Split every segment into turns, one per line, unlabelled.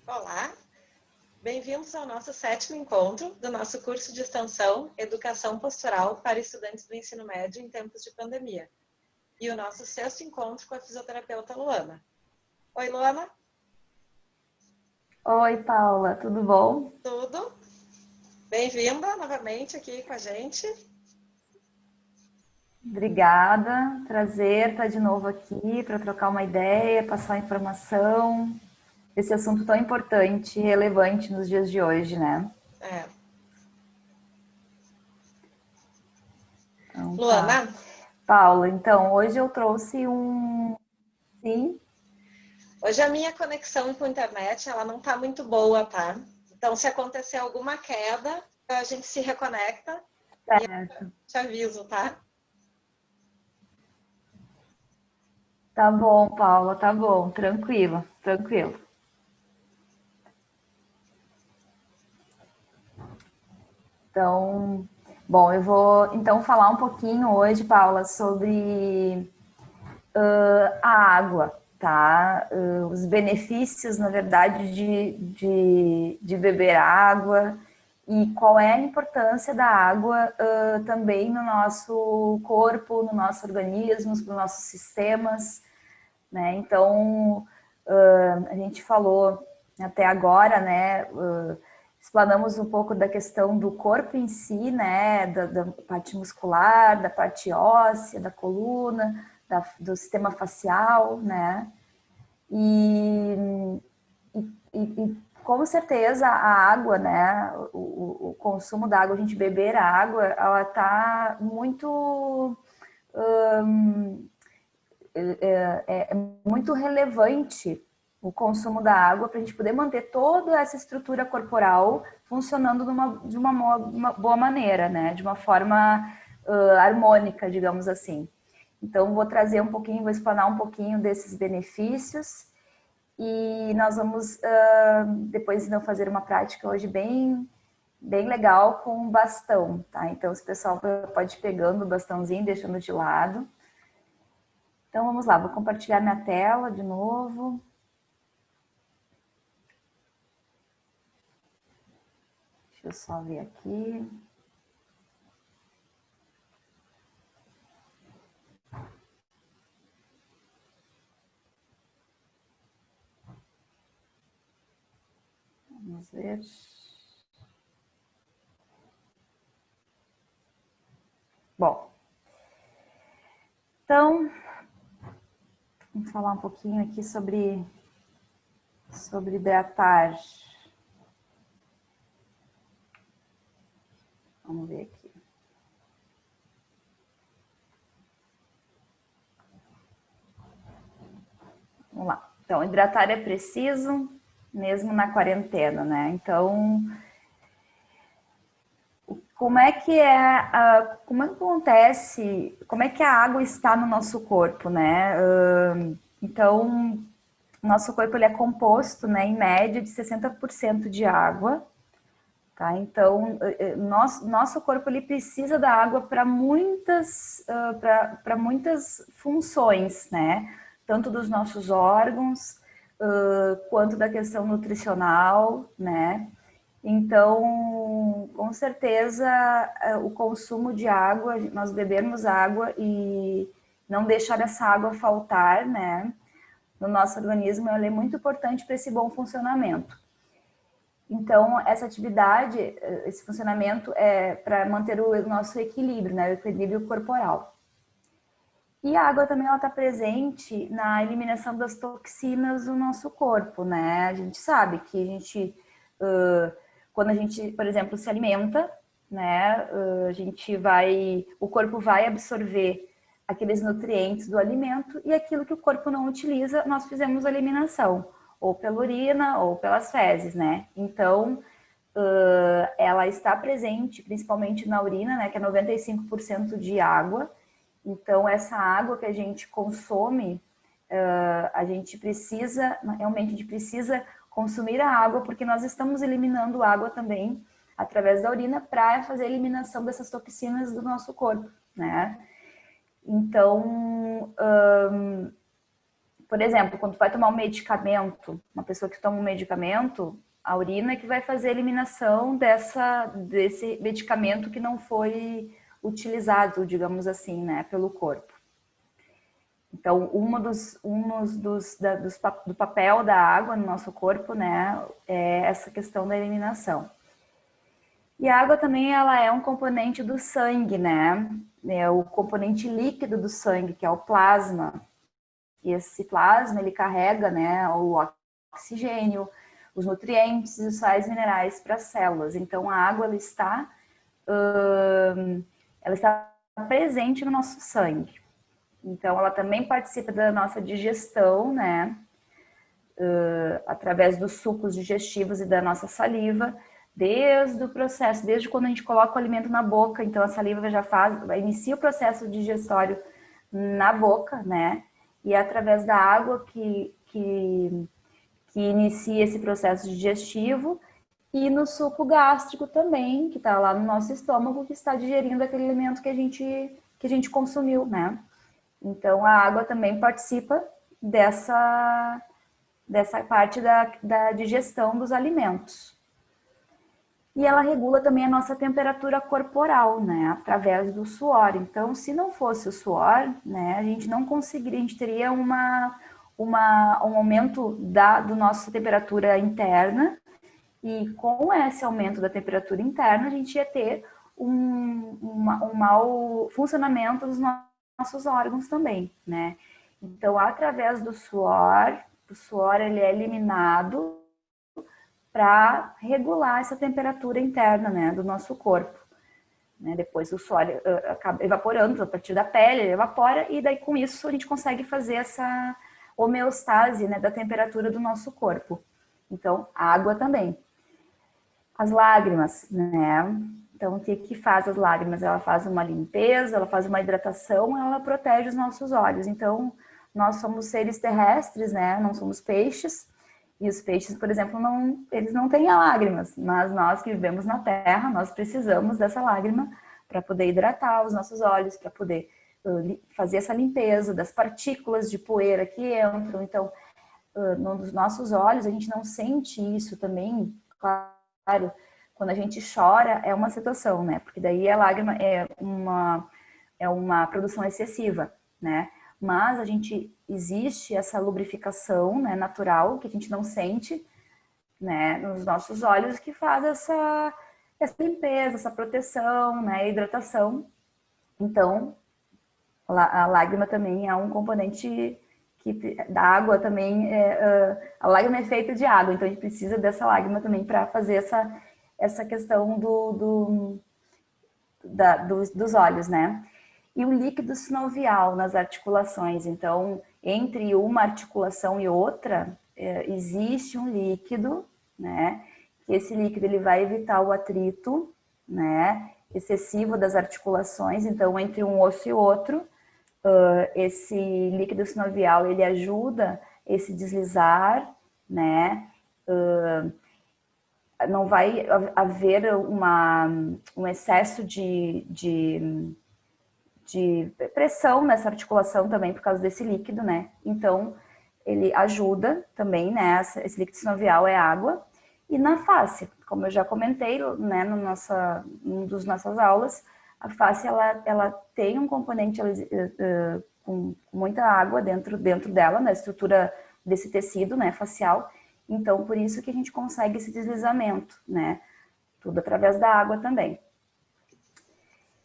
Olá, bem-vindos ao nosso 7º encontro do nosso curso de extensão Educação Postural para estudantes do ensino médio em tempos de pandemia. E o nosso 6º encontro com a fisioterapeuta Luana. Oi, Luana.
Oi, Paula, tudo bom?
Tudo. Bem-vinda novamente aqui com a gente.
Obrigada, prazer estar de novo aqui para trocar uma ideia, passar informação. Esse assunto tão importante e relevante nos dias de hoje, né? Então,
Luana.
Tá. Paula, então, hoje eu trouxe Sim?
Hoje a minha conexão com a internet, ela não está muito boa, tá? Então, se acontecer alguma queda, a gente se reconecta
Certo.
e eu te aviso, tá?
Tá bom, Paula, tá bom. Tranquilo, tranquilo. Então, bom, eu vou então falar um pouquinho hoje, Paula, sobre a água, tá? Os benefícios, na verdade, de beber água e qual é a importância da água também no nosso corpo, no nosso organismo, nos nossos sistemas, né? Então, a gente falou até agora, né? Explanamos um pouco da questão do corpo em si, né? Da parte muscular, da parte óssea, da coluna, do sistema facial, né? E com certeza a água, né? O consumo da água, a gente beber a água, ela está muito muito relevante o consumo da água para a gente poder manter toda essa estrutura corporal funcionando de uma boa maneira, né? De uma forma harmônica, digamos assim. Então, vou trazer um pouquinho, vou explanar um pouquinho desses benefícios e nós vamos depois então fazer uma prática hoje bem legal com bastão, tá? Então, o pessoal pode ir pegando o bastãozinho, deixando de lado. Então, vamos lá, vou compartilhar minha tela de novo. Deixa eu só ver aqui. Vamos ver. Bom, então, vamos falar um pouquinho aqui sobre hidratar. Vamos ver aqui. Vamos lá. Então, hidratar é preciso, mesmo na quarentena, né? Então, como é que acontece, como é que a água está no nosso corpo, né? Então, nosso corpo ele é composto, né, em média, de 60% de água, tá? Então, nosso corpo ele precisa da água para muitas funções, né? Tanto dos nossos órgãos, quanto da questão nutricional, né? Então, com certeza, o consumo de água, nós bebermos água e não deixar essa água faltar, né? No nosso organismo, ela é muito importante para esse bom funcionamento. Então, essa atividade, esse funcionamento é para manter o nosso equilíbrio, né? O equilíbrio corporal. E a água também está presente na eliminação das toxinas do nosso corpo, né? A gente sabe que a gente, quando a gente, por exemplo, se alimenta, né? O corpo vai absorver aqueles nutrientes do alimento e aquilo que o corpo não utiliza, nós fizemos a eliminação, ou pela urina ou pelas fezes, né? Então, ela está presente principalmente na urina, né? Que é 95% de água. Então, essa água que a gente consome, a gente precisa, realmente a gente precisa consumir a água, porque nós estamos eliminando água também através da urina para fazer a eliminação dessas toxinas do nosso corpo, né? Então, por exemplo, quando tu vai tomar um medicamento, uma pessoa que toma um medicamento, a urina é que vai fazer a eliminação desse medicamento que não foi utilizado, digamos assim, né, pelo corpo. Então, do papel da água no nosso corpo, né, é essa questão da eliminação. E a água também, ela é um componente do sangue, né? É o componente líquido do sangue, que é o plasma. E esse plasma, ele carrega, né, o oxigênio, os nutrientes e os sais minerais para as células. Então, a água, ela está presente no nosso sangue. Então, ela também participa da nossa digestão, né? Através dos sucos digestivos e da nossa saliva, desde o processo, desde quando a gente coloca o alimento na boca, então a saliva já inicia o processo digestório na boca, né? E é através da água que inicia esse processo digestivo, e no suco gástrico também, que está lá no nosso estômago, que está digerindo aquele alimento que a gente consumiu, né? Então a água também participa dessa parte da digestão dos alimentos. E ela regula também a nossa temperatura corporal, né, através do suor. Então, se não fosse o suor, né, a gente não conseguiria, a gente teria um aumento da nossa temperatura interna, e com esse aumento da temperatura interna, a gente ia ter um mau funcionamento dos nossos órgãos também, né. Então, através do suor, o suor ele é eliminado para regular essa temperatura interna, né, do nosso corpo. Né? Depois o suor acaba evaporando a partir da pele, ele evapora, e daí com isso a gente consegue fazer essa homeostase, né, da temperatura do nosso corpo. Então, a água também. As lágrimas, né? Então, o que faz as lágrimas? Ela faz uma limpeza, ela faz uma hidratação, ela protege os nossos olhos. Então, nós somos seres terrestres, né? Não somos peixes. E os peixes, por exemplo, eles não têm lágrimas, mas nós que vivemos na Terra, nós precisamos dessa lágrima para poder hidratar os nossos olhos, para poder fazer essa limpeza das partículas de poeira que entram. Então, nos nossos olhos, a gente não sente isso também, claro, quando a gente chora é uma situação, né? Porque daí a lágrima é uma produção excessiva, né? Mas existe essa lubrificação, né, natural, que a gente não sente, né, nos nossos olhos, que faz essa limpeza, essa proteção, né, hidratação. Então, a lágrima também é um componente da água também, a lágrima é feita de água, então a gente precisa dessa lágrima também para fazer essa questão dos olhos, né? E o líquido sinovial nas articulações. Então, entre uma articulação e outra, existe um líquido, né? Que esse líquido ele vai evitar o atrito, né, excessivo das articulações. Então, entre um osso e outro, esse líquido sinovial ele ajuda esse deslizar, né? Não vai haver um excesso de pressão nessa articulação também por causa desse líquido, né? Então, ele ajuda também, né? Esse líquido sinovial é água. E na face, como eu já comentei, né, numa das nossas aulas, a face, ela tem um componente com muita água dentro dela, na estrutura desse tecido, né, facial. Então, por isso que a gente consegue esse deslizamento, né? Tudo através da água também.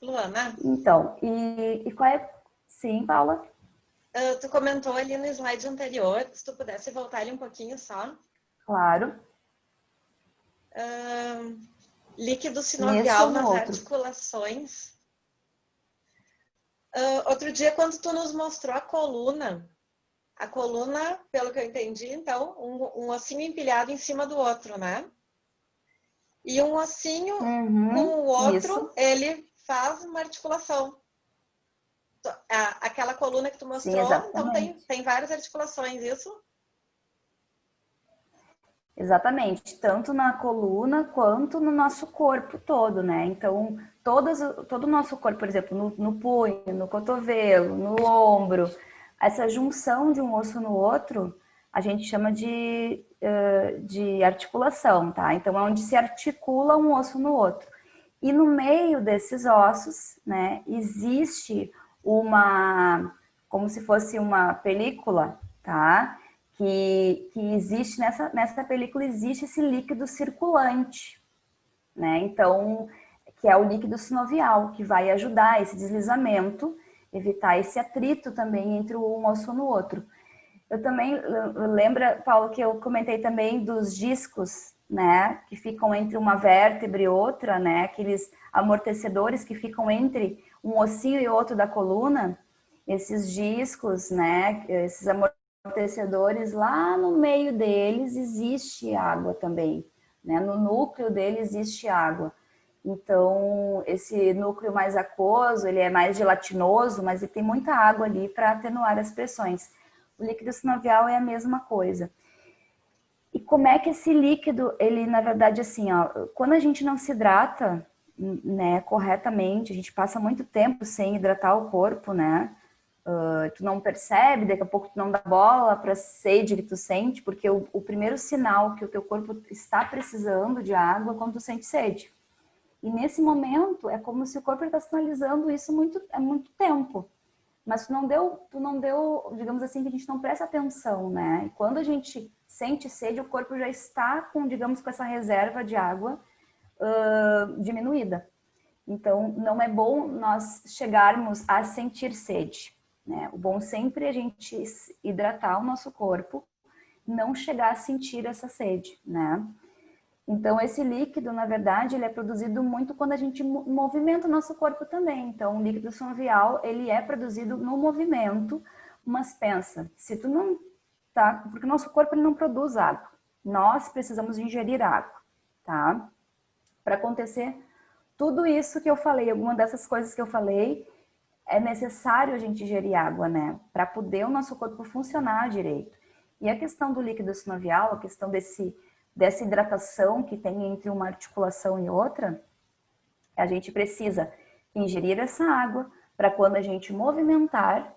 Luana?
Então, e qual é... Sim, Paula?
Tu comentou ali no slide anterior, se tu pudesse voltar ali um pouquinho só.
Claro.
Líquido sinovial nas articulações. Outro dia, quando tu nos mostrou a coluna, pelo que eu entendi, então, um ossinho empilhado em cima do outro, né? E um ossinho com o outro, isso. Ele faz uma articulação. Aquela coluna que tu mostrou, sim, então tem várias articulações, isso?
Exatamente, tanto na coluna quanto no nosso corpo todo, né? Então, todo o nosso corpo, por exemplo, no punho, no cotovelo, no ombro, essa junção de um osso no outro, a gente chama de articulação, tá? Então, é onde se articula um osso no outro. E no meio desses ossos, né, existe como se fosse uma película, tá? Que existe, nessa película existe esse líquido circulante, né? Então, que é o líquido sinovial, que vai ajudar esse deslizamento, evitar esse atrito também entre um osso no outro. Eu também, lembra, Paulo, que eu comentei também dos discos, né, que ficam entre uma vértebra e outra, né, aqueles amortecedores que ficam entre um ossinho e outro da coluna, esses discos, né, esses amortecedores, lá no meio deles existe água também, né, no núcleo dele existe água. Então, esse núcleo mais aquoso, ele é mais gelatinoso, mas ele tem muita água ali para atenuar as pressões. O líquido sinovial é a mesma coisa. E como é que esse líquido, ele, na verdade, assim, ó, quando a gente não se hidrata, né, corretamente, a gente passa muito tempo sem hidratar o corpo, né? Tu não percebe, daqui a pouco tu não dá bola para a sede que tu sente, porque o primeiro sinal que o teu corpo está precisando de água é quando tu sente sede. E nesse momento é como se o corpo está sinalizando isso há muito tempo. Mas tu não deu, digamos assim, que a gente não presta atenção, né? E quando a gente sente sede, o corpo já está com, digamos, com essa reserva de água diminuída. Então, não é bom nós chegarmos a sentir sede, né? O bom sempre é a gente hidratar o nosso corpo, não chegar a sentir essa sede, né? Então, esse líquido, na verdade, ele é produzido muito quando a gente movimenta o nosso corpo também. Então, o líquido sinovial, ele é produzido no movimento, mas pensa, se tu não tá, porque o nosso corpo ele não produz água. Nós precisamos ingerir água, tá? Para acontecer tudo isso que eu falei, alguma dessas coisas que eu falei, é necessário a gente ingerir água, né? Para poder o nosso corpo funcionar direito. E a questão do líquido sinovial, a questão dessa hidratação que tem entre uma articulação e outra, a gente precisa ingerir essa água para quando a gente movimentar,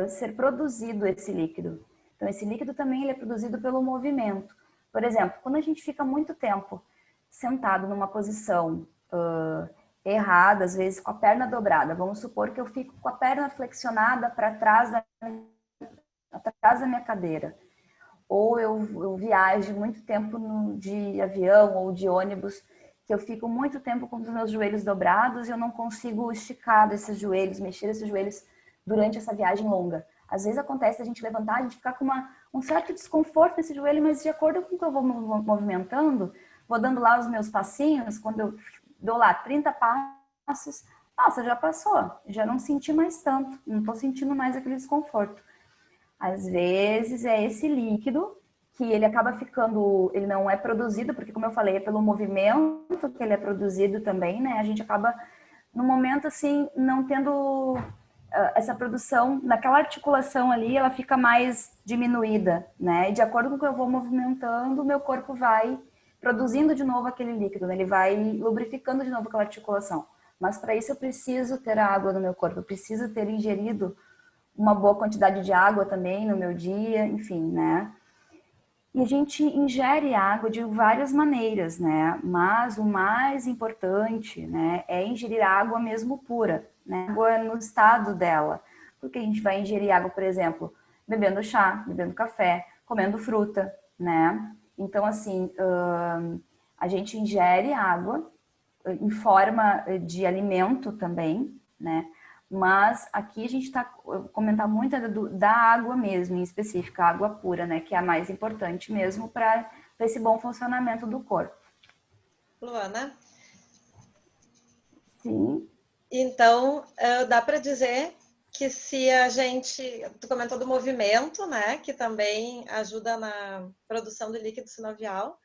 ser produzido esse líquido. Então, esse líquido também ele é produzido pelo movimento. Por exemplo, quando a gente fica muito tempo sentado numa posição errada, às vezes com a perna dobrada, vamos supor que eu fico com a perna flexionada para trás da minha cadeira. Ou eu viajo muito tempo de avião ou de ônibus, que eu fico muito tempo com os meus joelhos dobrados e eu não consigo esticar esses joelhos, mexer esses joelhos durante essa viagem longa. Às vezes acontece a gente levantar, a gente ficar com um certo desconforto nesse joelho, mas de acordo com o que eu vou movimentando, vou dando lá os meus passinhos, quando eu dou lá 30 passos, nossa, já passou, já não senti mais tanto, não estou sentindo mais aquele desconforto. Às vezes é esse líquido que ele acaba ficando, ele não é produzido, porque como eu falei, é pelo movimento que ele é produzido também, né? A gente acaba, no momento assim, não tendo essa produção, naquela articulação ali, ela fica mais diminuída, né? E de acordo com o que eu vou movimentando, o meu corpo vai produzindo de novo aquele líquido, né? Ele vai lubrificando de novo aquela articulação. Mas para isso eu preciso ter água no meu corpo, eu preciso ter ingerido uma boa quantidade de água também no meu dia, enfim, né? E a gente ingere água de várias maneiras, né? Mas o mais importante, né, é ingerir água mesmo pura, né? Água no estado dela. Porque a gente vai ingerir água, por exemplo, bebendo chá, bebendo café, comendo fruta, né? Então, assim, a gente ingere água em forma de alimento também, né? Mas aqui a gente está comentando muito da água mesmo, em específico, a água pura, né? Que é a mais importante mesmo para esse bom funcionamento do corpo.
Luana?
Sim.
Então, dá para dizer que se a gente... Tu comentou do movimento, né? Que também ajuda na produção do líquido sinovial.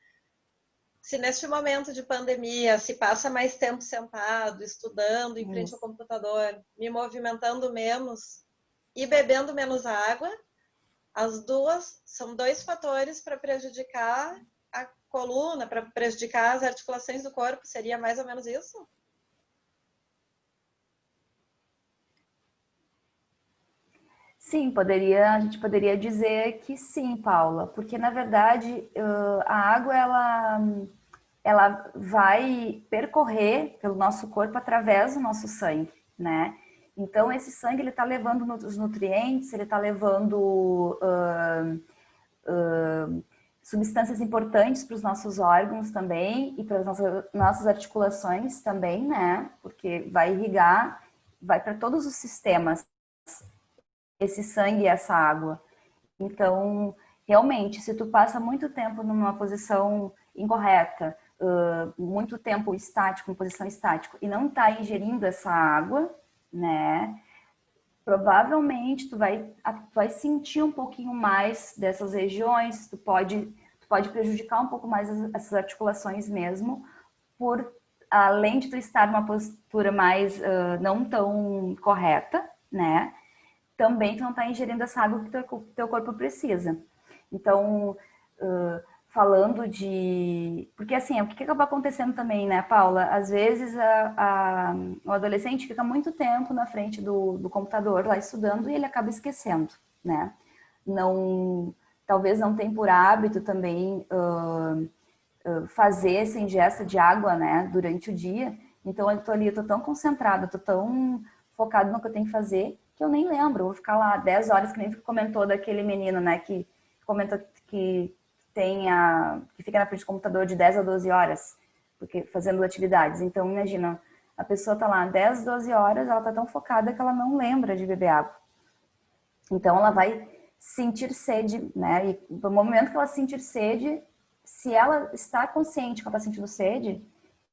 Se neste momento de pandemia se passa mais tempo sentado, estudando em frente ao computador, me movimentando menos e bebendo menos água, as duas são dois fatores para prejudicar a coluna, para prejudicar as articulações do corpo. Seria mais ou menos isso?
Sim, a gente poderia dizer que sim, Paula, porque na verdade a água ela vai percorrer pelo nosso corpo através do nosso sangue, né? Então esse sangue ele está levando os nutrientes, ele está levando substâncias importantes para os nossos órgãos também e para as nossas articulações também, né? Porque vai irrigar, vai para todos os sistemas esse sangue e essa água. Então, realmente, se tu passa muito tempo numa posição incorreta, muito tempo estático, em posição estática, e não está ingerindo essa água, né? Provavelmente tu vai sentir um pouquinho mais dessas regiões, tu pode prejudicar um pouco mais essas articulações mesmo, por além de tu estar numa postura mais não tão correta, né? Também tu não está ingerindo essa água que o teu corpo precisa. Então, falando de... Porque assim, o que acaba acontecendo também, né, Paula? Às vezes o adolescente fica muito tempo na frente do computador lá estudando e ele acaba esquecendo, né? Talvez não tenha por hábito também fazer essa ingesta de água, né, durante o dia. Então eu tô tão concentrada, tô tão focada no que eu tenho que fazer, que eu nem lembro. Eu vou ficar lá 10 horas, que nem comentou daquele menino, né, que comentou que que fica na frente do computador de 10 a 12 horas, porque fazendo atividades. Então imagina, a pessoa tá lá 10, 12 horas, ela tá tão focada que ela não lembra de beber água. Então ela vai sentir sede, né, e no momento que ela sentir sede, se ela está consciente que ela está sentindo sede,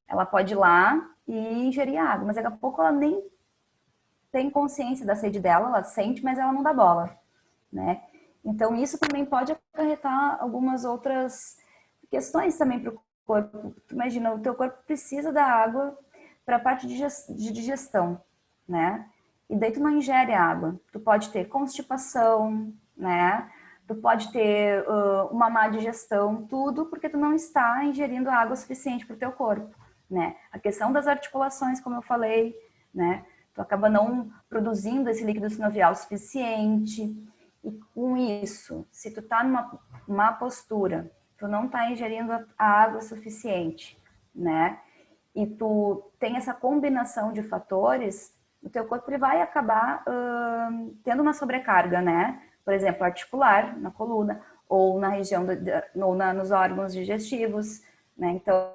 ela pode ir lá e ingerir água, mas daqui a pouco ela nem tem consciência da sede dela, ela sente, mas ela não dá bola, né? Então isso também pode acarretar algumas outras questões também para o corpo. Imagina, o teu corpo precisa da água para a parte de digestão, né? E daí tu não ingere água. Tu pode ter constipação, né? Tu pode ter uma má digestão, tudo porque tu não está ingerindo água suficiente para o teu corpo, né? A questão das articulações, como eu falei, né? Tu acaba não produzindo esse líquido sinovial suficiente. E com isso, se tu tá numa má postura, tu não tá ingerindo a água suficiente, né? E tu tem essa combinação de fatores, o teu corpo ele vai acabar tendo uma sobrecarga, né? Por exemplo, articular, na coluna, ou na região, nos órgãos digestivos, né? Então,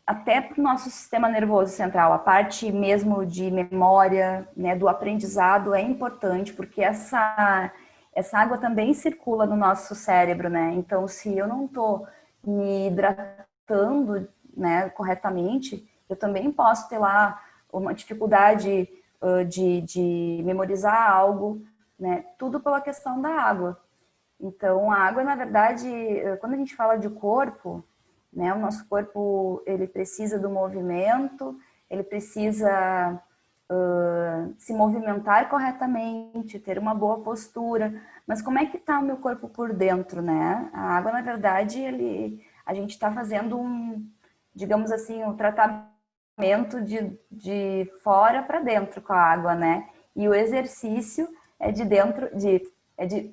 até para o nosso sistema nervoso central, a parte mesmo de memória, né, do aprendizado é importante, porque essa água também circula no nosso cérebro, né? Então, se eu não estou me hidratando, né, corretamente, eu também posso ter lá uma dificuldade de memorizar algo, né? Tudo pela questão da água. Então, a água, na verdade, quando a gente fala de corpo, né, o nosso corpo ele precisa do movimento, ele precisa se movimentar corretamente, ter uma boa postura. Mas como é que está o meu corpo por dentro, né? A água, na verdade, a gente está fazendo digamos assim, um tratamento de fora para dentro com a água, né? E o exercício é de dentro,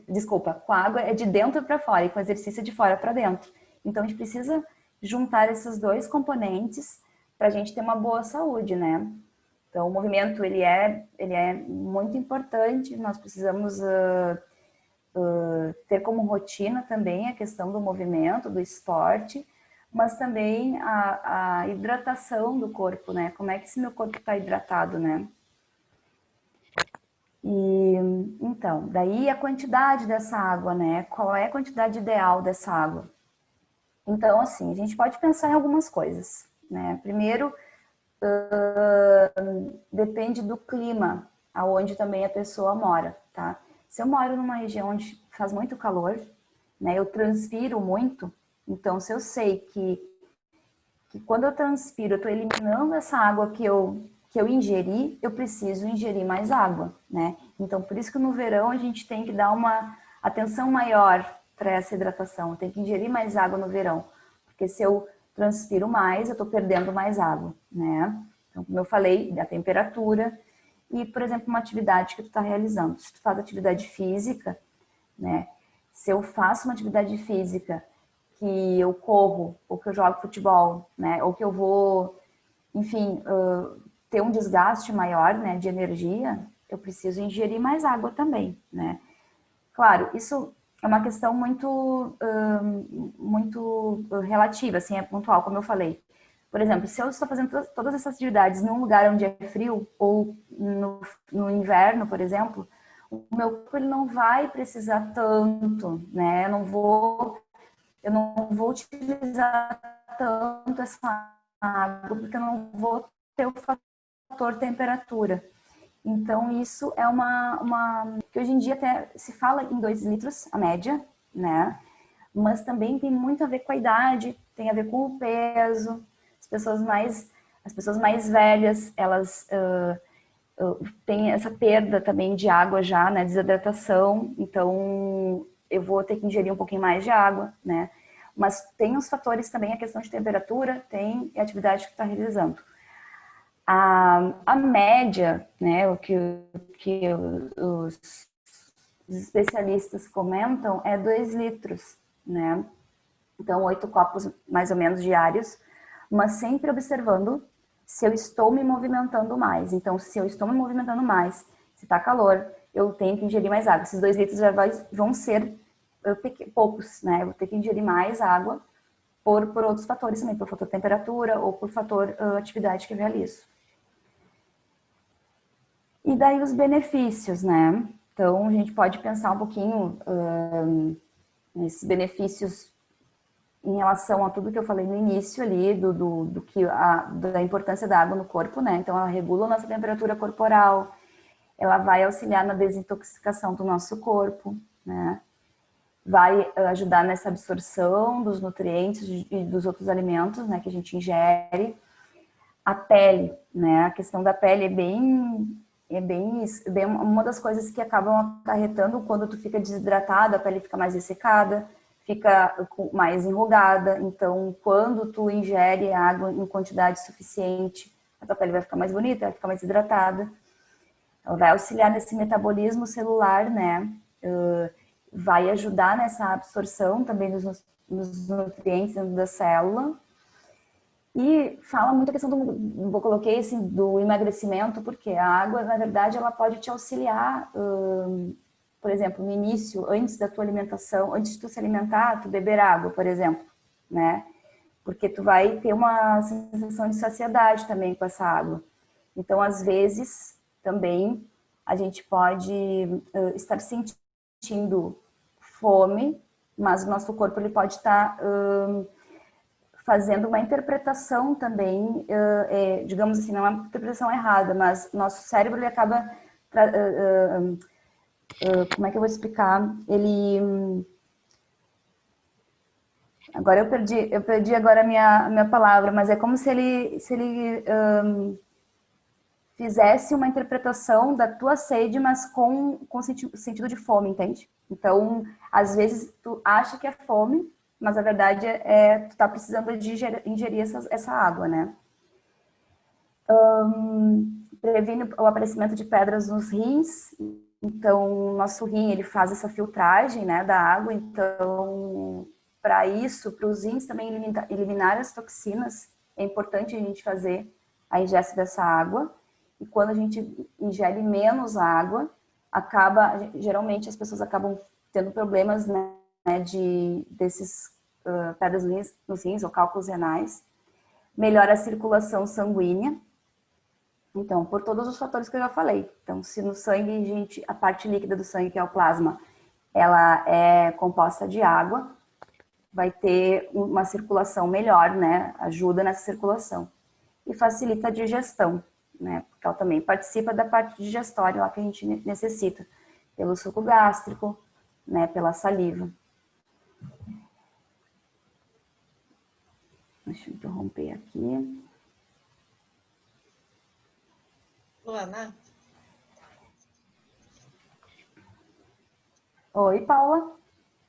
desculpa, com a água é de dentro para fora, e com o exercício é de fora para dentro. Então a gente precisa juntar esses dois componentes para a gente ter uma boa saúde, né? Então o movimento ele é muito importante. Nós precisamos ter como rotina também a questão do movimento, do esporte, mas também a hidratação do corpo, né? Como é que esse meu corpo está hidratado, né? E então, daí a quantidade dessa água, né? Qual é a quantidade ideal dessa água? Então, assim, a gente pode pensar em algumas coisas, né? Primeiro, depende do clima, aonde também a pessoa mora, tá? Se eu moro numa região onde faz muito calor, né? Eu transpiro muito, então se eu sei que quando eu transpiro, eu estou eliminando essa água que eu ingeri, eu preciso ingerir mais água, né? Então, por isso que no verão a gente tem que dar uma atenção maior para essa hidratação. Tem que ingerir mais água no verão, porque se eu transpiro mais, eu estou perdendo mais água, né? Então, como eu falei, da temperatura. e, por exemplo, uma atividade que tu está realizando. Se tu faz atividade física, né? Se eu faço uma atividade física que eu corro, ou que eu jogo futebol, né? Ou que eu vou, enfim, ter um desgaste maior, né, de energia, eu preciso ingerir mais água também, né? Claro, isso é uma questão muito relativa, assim, é pontual, como eu falei. Por exemplo, se eu estou fazendo todas essas atividades num lugar onde é frio, ou no inverno, por exemplo, o meu corpo ele não vai precisar tanto, né? Eu não vou utilizar tanto essa água, porque eu não vou ter o fator temperatura. Então, isso é que hoje em dia até se fala em 2 litros, a média, né? Mas também tem muito a ver com a idade, tem a ver com o peso. As pessoas mais velhas, elas têm essa perda também de água já, né? Desidratação. Então, eu vou ter que ingerir um pouquinho mais de água, né? Mas tem os fatores também, a questão de temperatura, tem a atividade que está realizando. A média, né, o que os especialistas comentam é 2 litros, né? Então, 8 copos mais ou menos diários, mas sempre observando se eu estou me movimentando mais. Então, se eu estou me movimentando mais, se está calor, eu tenho que ingerir mais água. Esses 2 litros já vão ser poucos, né? Eu vou ter que ingerir mais água por outros fatores também, por fator temperatura ou por fator atividade que eu realizo. E daí os benefícios, né? Então, a gente pode pensar um pouquinho nesses benefícios em relação a tudo que eu falei no início ali, da importância da água no corpo, né? Então, ela regula a nossa temperatura corporal, ela vai auxiliar na desintoxicação do nosso corpo, né? Vai ajudar nessa absorção dos nutrientes e dos outros alimentos, né, que a gente ingere. A pele, né? A questão da pele é bem uma das coisas que acabam acarretando quando tu fica desidratado, a pele fica mais ressecada, fica mais enrugada. Então, quando tu ingere água em quantidade suficiente, a tua pele vai ficar mais bonita, vai ficar mais hidratada. Ela vai auxiliar nesse metabolismo celular, né? Vai ajudar nessa absorção também dos nutrientes dentro da célula. E fala muito a questão eu coloquei assim, do emagrecimento, porque a água, na verdade, ela pode te auxiliar, por exemplo, no início, antes da tua alimentação, antes de tu se alimentar, tu beber água, por exemplo, né? Porque tu vai ter uma sensação de saciedade também com essa água. Então, às vezes, também, a gente pode estar sentindo fome, mas o nosso corpo ele pode estar fazendo uma interpretação também, digamos assim, não é uma interpretação errada, mas nosso cérebro ele acaba, como é que eu vou explicar? Agora eu perdi agora a minha palavra, mas é como se ele fizesse uma interpretação da tua sede, mas com sentido de fome, entende? Então, às vezes tu acha que é fome, mas a verdade tu tá precisando de ingerir essa água, né? Previne o aparecimento de pedras nos rins. Então, o nosso rim, ele faz essa filtragem, né, da água. Então, para isso, para os rins também eliminar as toxinas, é importante a gente fazer a ingesta dessa água. E quando a gente ingere menos água, geralmente as pessoas acabam tendo problemas, né, desses pedras nos rins ou cálculos renais. Melhora a circulação sanguínea. Então, por todos os fatores que eu já falei. Então, se no sangue, a parte líquida do sangue, que é o plasma, ela é composta de água, vai ter uma circulação melhor, né? Ajuda nessa circulação. E facilita a digestão, né? Porque ela também participa da parte digestória lá que a gente necessita, pelo suco gástrico, né? Pela saliva. Deixa eu interromper aqui.
Luana?
Oi, Paula.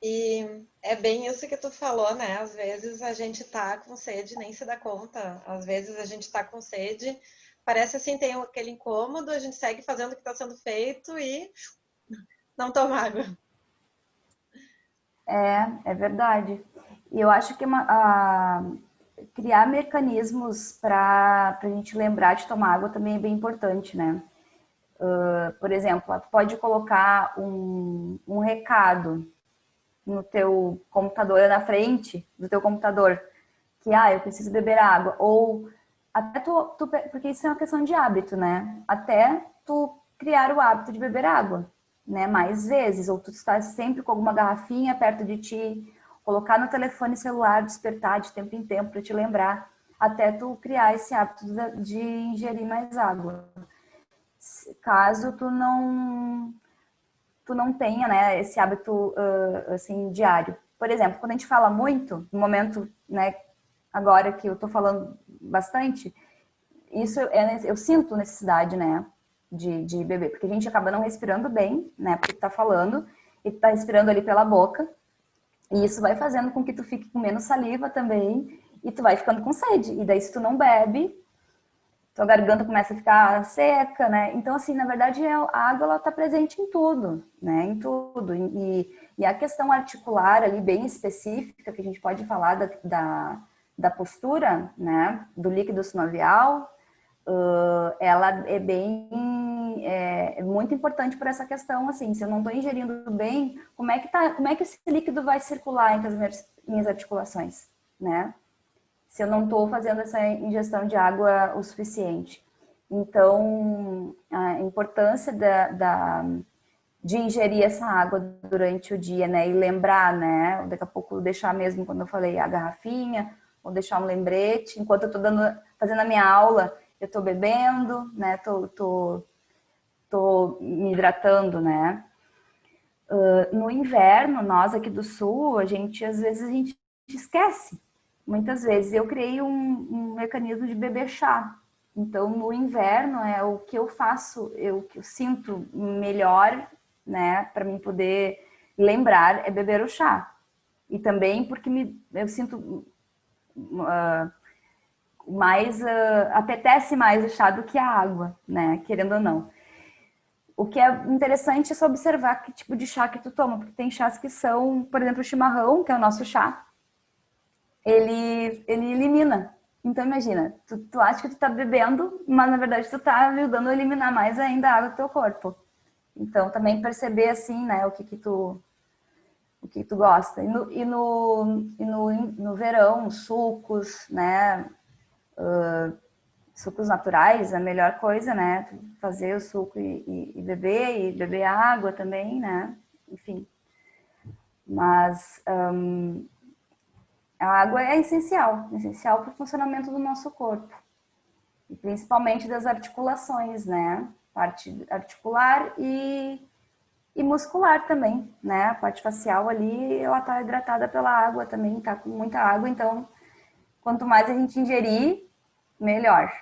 E é bem isso que tu falou, né? Às vezes a gente tá com sede, nem se dá conta. Às vezes a gente tá com sede, parece assim, tem aquele incômodo, a gente segue fazendo o que está sendo feito e não toma água.
É verdade. E eu acho que criar mecanismos para a gente lembrar de tomar água também é bem importante, né? Por exemplo, tu pode colocar um recado no teu computador, na frente do teu computador, que, eu preciso beber água. Ou até porque isso é uma questão de hábito, né? Até tu criar o hábito de beber água, né? Mais vezes, ou tu estar sempre com alguma garrafinha perto de ti, colocar no telefone celular, despertar de tempo em tempo para te lembrar, até tu criar esse hábito de ingerir mais água. Caso tu não tenha, né, esse hábito assim diário. Por exemplo, quando a gente fala muito, no momento, né, agora que eu tô falando bastante, isso eu sinto necessidade, né, de beber, porque a gente acaba não respirando bem, né, porque tu tá falando e tu tá respirando ali pela boca, e isso vai fazendo com que tu fique com menos saliva também, e tu vai ficando com sede. E daí, se tu não bebe, tua garganta começa a ficar seca, né? Então, assim, na verdade, a água, ela tá presente em tudo, né? Em tudo. E a questão articular ali, bem específica, que a gente pode falar da postura, né? Do líquido sinovial, ela é muito importante por essa questão, assim, se eu não estou ingerindo bem, como é que esse líquido vai circular entre as minhas articulações, né? Se eu não estou fazendo essa ingestão de água o suficiente. Então, a importância de ingerir essa água durante o dia, né? E lembrar, né? Daqui a pouco deixar mesmo, quando eu falei, a garrafinha, ou deixar um lembrete. Enquanto eu estou fazendo a minha aula, eu estou bebendo, né? Tô me hidratando, né? No inverno, nós aqui do sul, às vezes a gente esquece. Muitas vezes eu criei um mecanismo de beber chá. Então, no inverno é o que eu faço, que eu sinto melhor, né, para mim poder lembrar é beber o chá. E também porque eu sinto apetece mais o chá do que a água, né, querendo ou não. O que é interessante é só observar que tipo de chá que tu toma, porque tem chás que são, por exemplo, o chimarrão, que é o nosso chá, ele elimina. Então, imagina, tu acha que tu tá bebendo, mas na verdade tu tá ajudando a eliminar mais ainda a água do teu corpo. Então, também perceber assim, né, o que tu gosta. No verão, sucos, né, sucos naturais, a melhor coisa, né, fazer o suco e beber água também, né, enfim. Mas a água é essencial para o funcionamento do nosso corpo. E principalmente das articulações, né? Parte articular e muscular também, né? A parte facial ali, ela tá hidratada pela água também, tá com muita água, então quanto mais a gente ingerir, melhor.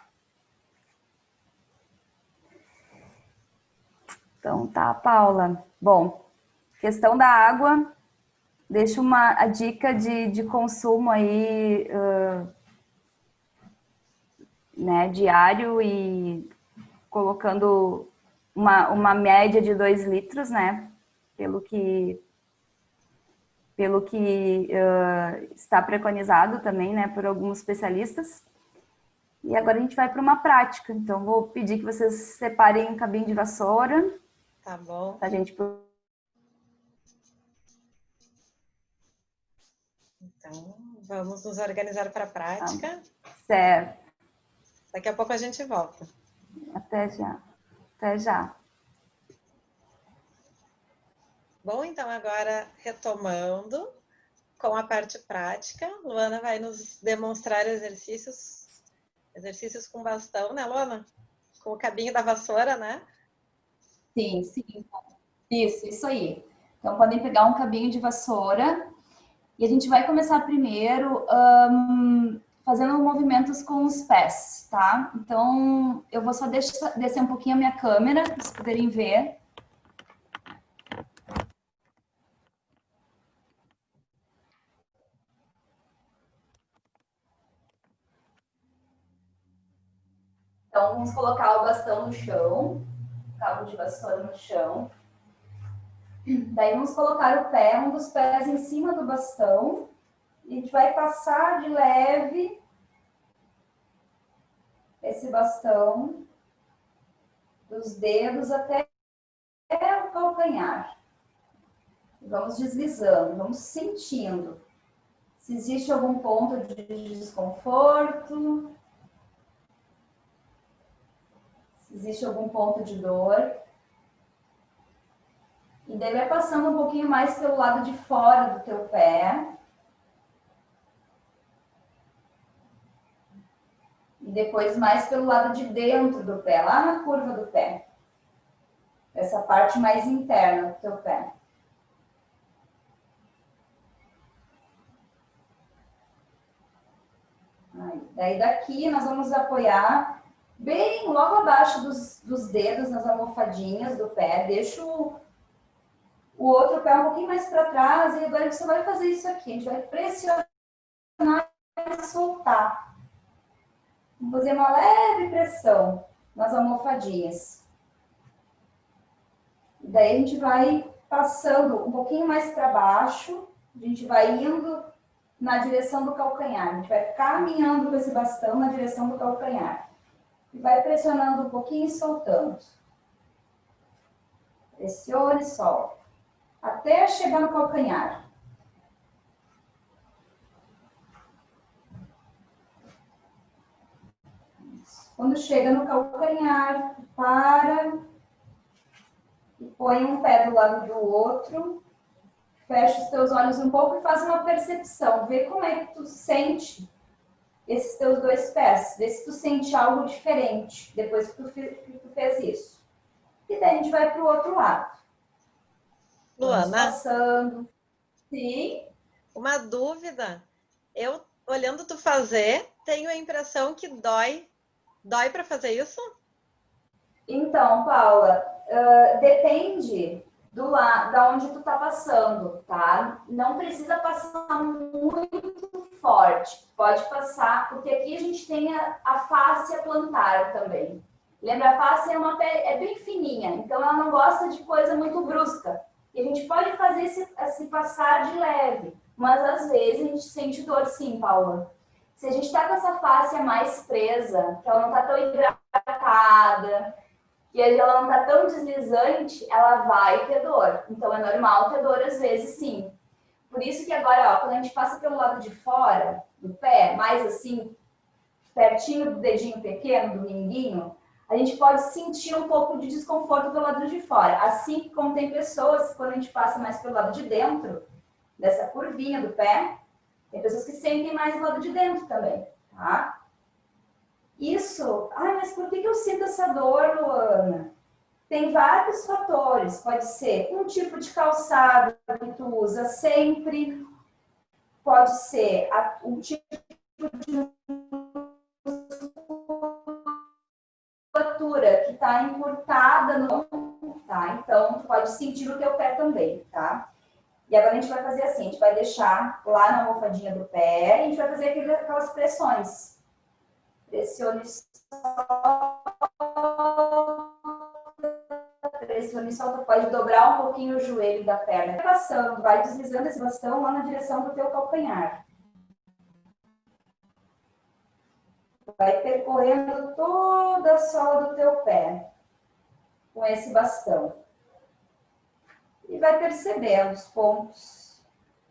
Então tá, Paula. Bom, questão da água, deixa a dica de consumo aí, né, diário e colocando uma média de 2 litros, né? Pelo que, está preconizado também, né, por alguns especialistas. E agora a gente vai para uma prática. Então, vou pedir que vocês separem um cabinho de vassoura.
Tá bom.
A gente...
Então, vamos nos organizar para a prática.
Certo.
Daqui a pouco a gente volta.
Até já. Até já.
Bom, então agora retomando com a parte prática, Luana vai nos demonstrar exercícios com bastão, né, Luana? Com o cabinho da vassoura, né?
Sim, sim. Isso aí. Então, podem pegar um cabinho de vassoura e a gente vai começar primeiro fazendo movimentos com os pés, tá? Então, eu vou só descer um pouquinho a minha câmera, para vocês poderem ver. Então, vamos colocar o bastão no chão, o cabo de vassoura no chão. Daí, vamos colocar o pé, um dos pés em cima do bastão. E a gente vai passar de leve esse bastão dos dedos até o calcanhar. Vamos deslizando, vamos sentindo. Se existe algum ponto de desconforto, se existe algum ponto de dor. E daí vai passando um pouquinho mais pelo lado de fora do teu pé. E depois mais pelo lado de dentro do pé, lá na curva do pé. Essa parte mais interna do teu pé. Aí, daí daqui nós vamos apoiar bem logo abaixo dos dedos, nas almofadinhas do pé. Deixa o outro pé um pouquinho mais para trás. E agora você vai fazer isso aqui. A gente vai pressionar e soltar. Vamos fazer uma leve pressão nas almofadinhas. Daí a gente vai passando um pouquinho mais para baixo, a gente vai indo na direção do calcanhar. A gente vai caminhando com esse bastão na direção do calcanhar. E vai pressionando um pouquinho e soltando. Pressione e solta. Até chegar no calcanhar. Quando chega no calcanhar, para e põe um pé do lado do outro, fecha os teus olhos um pouco e faz uma percepção, vê como é que tu sente esses teus dois pés, vê se tu sente algo diferente depois que tu fez isso. E daí a gente vai para o outro lado.
Luana,
vamos passando. Sim.
Uma dúvida. Eu, olhando tu fazer, tenho a impressão que dói. Dói para fazer isso?
Então, Paula, depende da onde tu tá passando, tá? Não precisa passar muito forte. Pode passar, porque aqui a gente tem a fáscia plantar também. Lembra, a fáscia é uma pele, é bem fininha, então ela não gosta de coisa muito brusca. E a gente pode fazer esse passar de leve, mas às vezes a gente sente dor sim, Paula. Se a gente está com essa fáscia mais presa, que ela não está tão hidratada, que ela não está tão deslizante, ela vai ter dor. Então é normal ter dor às vezes, sim. Por isso que agora, ó, quando a gente passa pelo lado de fora do pé, mais assim, pertinho do dedinho pequeno, do minguinho, a gente pode sentir um pouco de desconforto pelo lado de fora. Assim como tem pessoas, quando a gente passa mais pelo lado de dentro, dessa curvinha do pé, tem pessoas que sentem mais do lado de dentro também, tá? Isso, mas por que eu sinto essa dor, Luana? Tem vários fatores, pode ser um tipo de calçado que tu usa sempre, pode ser um tipo de musculatura que está encurtada, tá? Então, tu pode sentir no teu pé também, tá? E agora a gente vai fazer assim, a gente vai deixar lá na almofadinha do pé e a gente vai fazer aquelas pressões. Pressione solta, pode dobrar um pouquinho o joelho da perna. Vai passando, vai deslizando esse bastão lá na direção do teu calcanhar. Vai percorrendo toda a sola do teu pé com esse bastão. E vai percebendo os pontos,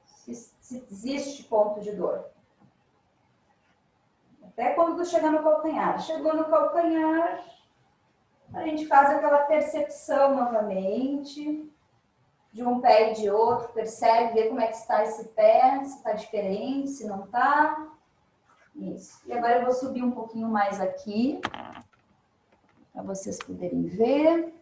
se existe ponto de dor. Até quando tu chegar no calcanhar. Chegou no calcanhar, a gente faz aquela percepção novamente, de um pé e de outro, percebe, vê como é que está esse pé, se está diferente, se não está. Isso. E agora eu vou subir um pouquinho mais aqui, para vocês poderem ver.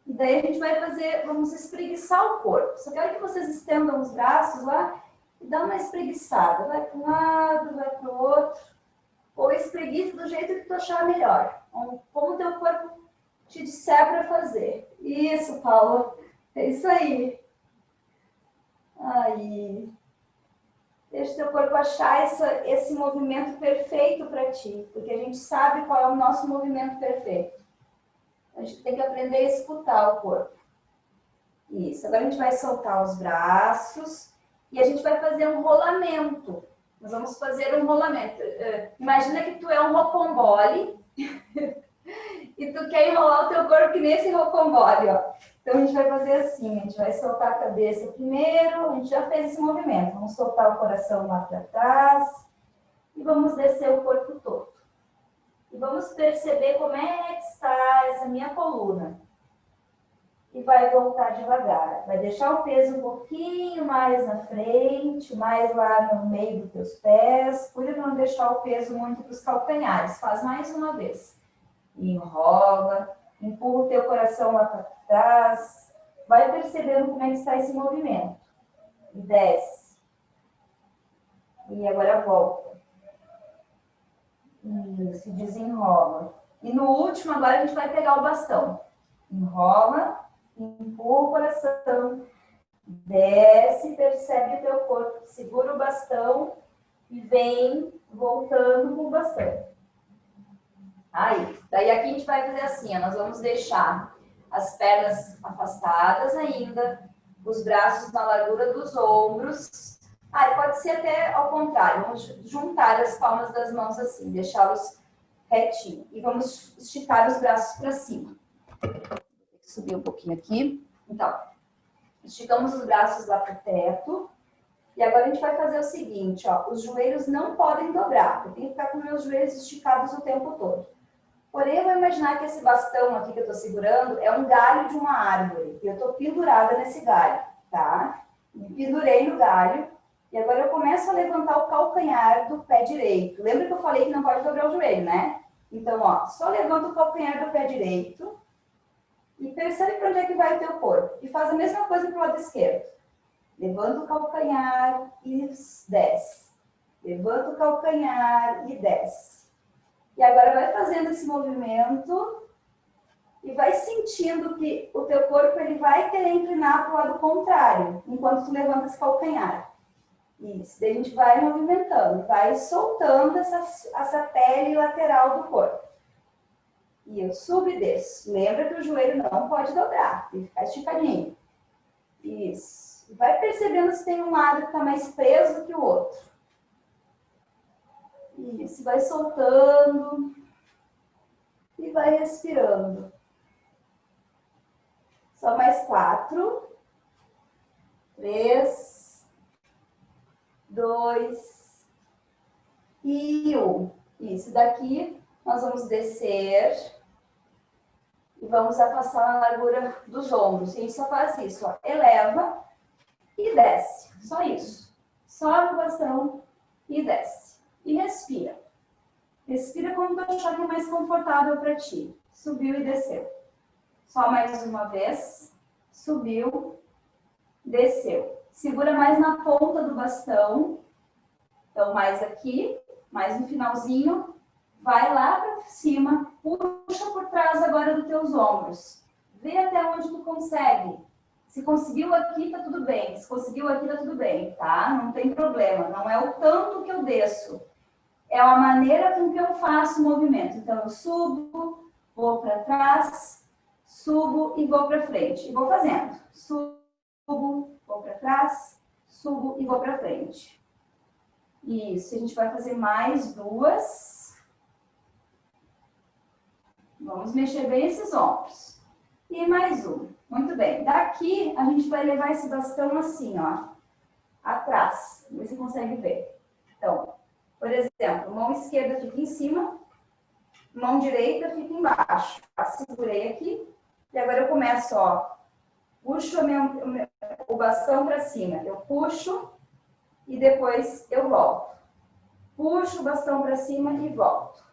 E daí a gente vai fazer, vamos espreguiçar o corpo. Só quero que vocês estendam os braços lá e dá uma espreguiçada. Vai para um lado, vai para o outro. Ou espreguiça do jeito que tu achar melhor. Como o teu corpo te disser para fazer. Isso, Paula. É isso aí. Aí. Deixa o teu corpo achar esse movimento perfeito para ti, porque a gente sabe qual é o nosso movimento perfeito. A gente tem que aprender a escutar o corpo. Isso, agora a gente vai soltar os braços e a gente vai fazer um rolamento. Nós vamos fazer um rolamento. Imagina que tu é um rocambole e tu quer enrolar o teu corpo que nesse rocambole, ó. Então a gente vai fazer assim, a gente vai soltar a cabeça primeiro, a gente já fez esse movimento. Vamos soltar o coração lá para trás e vamos descer o corpo todo. E vamos perceber como é que está essa minha coluna. E vai voltar devagar. Vai deixar o peso um pouquinho mais na frente, mais lá no meio dos teus pés. Cuida de não deixar o peso muito para os calcanhares. Faz mais uma vez. Enrola, empurra o teu coração lá para trás. Vai percebendo como é que está esse movimento. E desce. E agora volta. Isso, desenrola. E no último, agora a gente vai pegar o bastão. Enrola, empurra o coração, desce, percebe o teu corpo, segura o bastão e vem voltando com o bastão. Aí, daí aqui a gente vai fazer assim, ó, nós vamos deixar as pernas afastadas ainda, os braços na largura dos ombros. Pode ser até ao contrário, vamos juntar as palmas das mãos assim, deixá-los retinho. E vamos esticar os braços para cima. Vou subir um pouquinho aqui. Então, esticamos os braços lá para o teto. E agora a gente vai fazer o seguinte, ó, os joelhos não podem dobrar. Eu tenho que ficar com meus joelhos esticados o tempo todo. Porém, eu vou imaginar que esse bastão aqui que eu estou segurando é um galho de uma árvore. E eu estou pendurada nesse galho, tá? Me pendurei no galho. E agora eu começo a levantar o calcanhar do pé direito. Lembra que eu falei que não pode dobrar o joelho, né? Então, ó, só levanta o calcanhar do pé direito e percebe para onde é que vai o teu corpo. E faz a mesma coisa pro lado esquerdo. Levanta o calcanhar e desce. Levanta o calcanhar e desce. E agora vai fazendo esse movimento e vai sentindo que o teu corpo ele vai querer inclinar para o lado contrário, enquanto tu levanta esse calcanhar. Isso, daí a gente vai movimentando, vai soltando essa pele lateral do corpo. E eu subo e desço. Lembra que o joelho não pode dobrar, tem que ficar esticadinho. Isso. Vai percebendo se tem um lado que está mais preso que o outro. Isso, vai soltando e vai respirando. Só mais 4, 3, 2 e 1. Isso, daqui nós vamos descer e vamos afastar a largura dos ombros. E a gente só faz isso, ó. Eleva e desce. Só isso. Sobe o bastão e desce. E respira. Respira como tu achar que é mais confortável para ti. Subiu e desceu. Só mais uma vez. Subiu, desceu. Segura mais na ponta do bastão. Então, mais aqui, mais no finalzinho. Vai lá para cima. Puxa por trás agora dos teus ombros. Vê até onde tu consegue. Se conseguiu aqui, tá tudo bem. Se conseguiu aqui, tá tudo bem, tá? Não tem problema. Não é o tanto que eu desço. É a maneira com que eu faço o movimento. Então, eu subo, vou para trás, subo e vou para frente. E vou fazendo. Subo, vou para trás, subo e vou para frente. Isso. A gente vai fazer mais 2. Vamos mexer bem esses ombros. E mais 1. Muito bem. Daqui, a gente vai levar esse bastão assim, ó. Atrás. Vê se você consegue ver. Então, por exemplo, mão esquerda fica em cima, mão direita fica embaixo. Segurei aqui. E agora eu começo, ó. Puxo o bastão para cima. Eu puxo e depois eu volto. Puxo o bastão para cima e volto.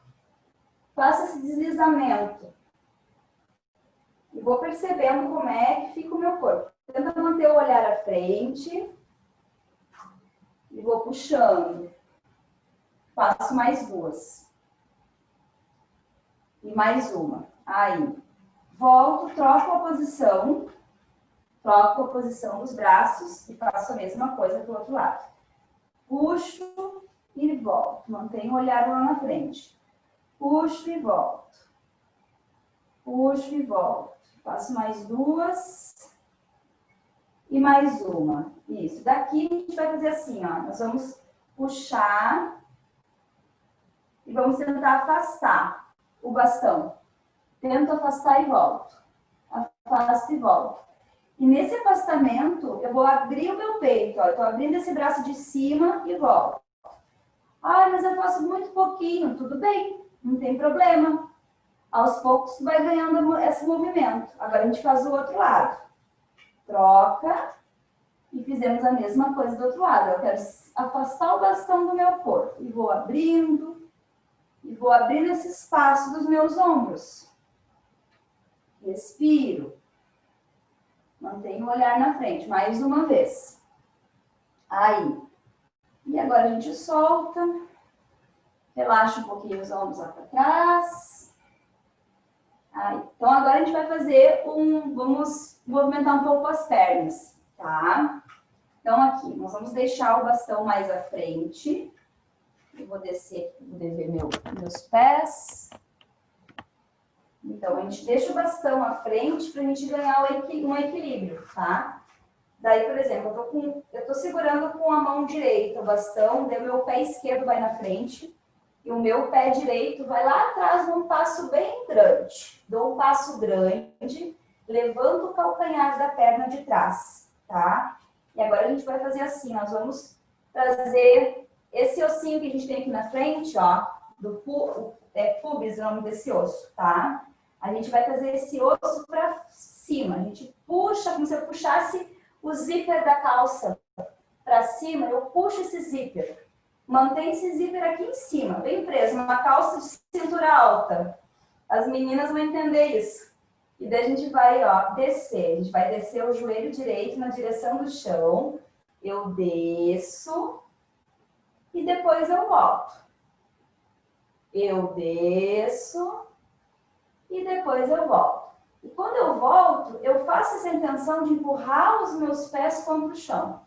Faço esse deslizamento. E vou percebendo como é que fica o meu corpo. Tenta manter o olhar à frente. E vou puxando. Faço mais 2. E mais uma. Aí. Volto, troco a posição. Troco a posição dos braços e faço a mesma coisa do outro lado. puxo e volto. Mantenho o olhar lá na frente. Puxo e volto. Puxo e volto. Faço mais 2 e mais uma. Isso. Daqui a gente vai fazer assim, ó. Nós vamos puxar e vamos tentar afastar o bastão. Tento afastar e volto. Afasto e volto. E nesse afastamento, eu vou abrir o meu peito. Ó. Eu tô abrindo esse braço de cima e volto. Ah, mas eu faço muito pouquinho. Tudo bem, não tem problema. Aos poucos, tu vai ganhando esse movimento. Agora, a gente faz o outro lado. Troca. E fizemos a mesma coisa do outro lado. Eu quero afastar o bastão do meu corpo. E vou abrindo. E vou abrindo esse espaço dos meus ombros. Respiro. Mantenho o olhar na frente. Mais uma vez. Aí. E agora a gente solta. Relaxa um pouquinho os ombros lá para trás. Aí. Então, agora a gente vai fazer vamos movimentar um pouco as pernas, tá? Então, aqui, nós vamos deixar o bastão mais à frente. Eu vou descer aqui, vou ver meus pés. Então, a gente deixa o bastão à frente para a gente ganhar um equilíbrio, tá? Daí, por exemplo, eu tô segurando com a mão direita o bastão, daí o meu pé esquerdo vai na frente e o meu pé direito vai lá atrás num passo bem grande. Dou um passo grande, levanto o calcanhar da perna de trás, tá? E agora a gente vai fazer assim, nós vamos trazer esse ossinho que a gente tem aqui na frente, ó, pubis, o nome desse osso, tá? A gente vai trazer esse osso para cima. A gente puxa, como se eu puxasse o zíper da calça para cima, eu puxo esse zíper. Mantém esse zíper aqui em cima, bem preso, uma calça de cintura alta. As meninas vão entender isso. E daí a gente vai, ó, descer. A gente vai descer o joelho direito na direção do chão. Eu desço e depois eu volto. Eu desço e depois eu volto. E quando eu volto, eu faço essa intenção de empurrar os meus pés contra o chão.